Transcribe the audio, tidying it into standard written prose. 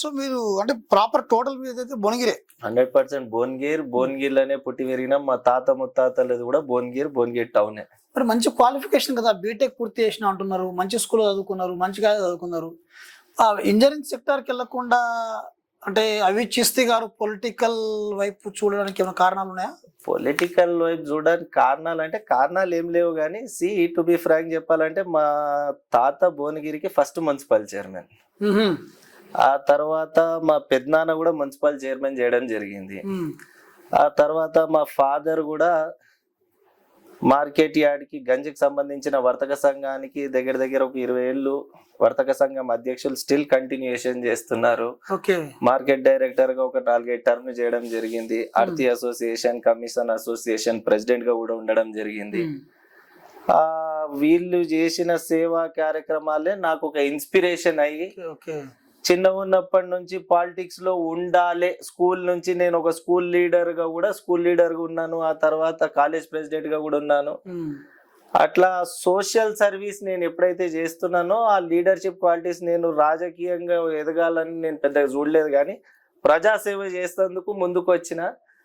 So మీరు అంటే proper total మీద అయితే భువనగిరే. 100% భువనగిరిలోనే పుట్టి పెరిగినాం. మా తాత ముత్తాతలది కూడా భువనగిరి టౌనే. మరి మంచి క్వాలిఫికేషన్ కదా, బీటెక్ పూర్తి చేసిన అంటున్నారు, మంచి స్కూల్ చదువుకున్నారు, మంచిగా చదువుకున్నారు. ఇంజనీరింగ్ సెక్టార్కి వెళ్ళకుండా అంటే అవిచిస్తి గారు పొలిటికల్ వైపు చూడడానికి ఏమైనా కారణాలు ఉన్నాయా? పొలిటికల్ వైపు చూడడానికి కారణాలు ఏం లేవు కానీ టు బి ఫ్రాంక్ చెప్పాలంటే మా తాత భువనగిరికి ఫస్ట్ మున్సిపల్ చైర్మన్. ఆ తర్వాత మా పెద్దనాన్న కూడా మున్సిపల్ చైర్మన్ చేయడం జరిగింది. ఆ తర్వాత మా ఫాదర్ కూడా మార్కెట్ యార్డ్కి గంజికి సంబంధించిన వర్తక సంఘానికి దగ్గర ఒక 20 ఏళ్ళు వర్తక సంఘం అధ్యక్షులు స్టిల్ కంటిన్యూషన్ చేస్తున్నారు. మార్కెట్ డైరెక్టర్ గా ఒక 4-5 టర్మ్ చేయడం జరిగింది. Aarti association, commission association president గా కూడా ఉండడం జరిగింది. వీళ్ళు చేసిన సేవా కార్యక్రమాలే నాకు ఒక ఇన్స్పిరేషన్ అయ్యి చిన్నగా ఉన్నప్పటి నుంచి పాలిటిక్స్ లో ఉండాలి. స్కూల్ నుంచి నేను ఒక స్కూల్ లీడర్ గా ఉన్నాను. ఆ తర్వాత కాలేజ్ ప్రెసిడెంట్ గా కూడా ఉన్నాను. అట్లా సోషల్ సర్వీస్ నేను ఎప్పుడైతే చేస్తున్నానో ఆ లీడర్షిప్ క్వాలిటీస్ నేను రాజకీయంగా ఎదగాలని నేను పెద్దగా చూడలేదు కానీ ప్రజాసేవ చేసేందుకు ముందుకు వచ్చిన.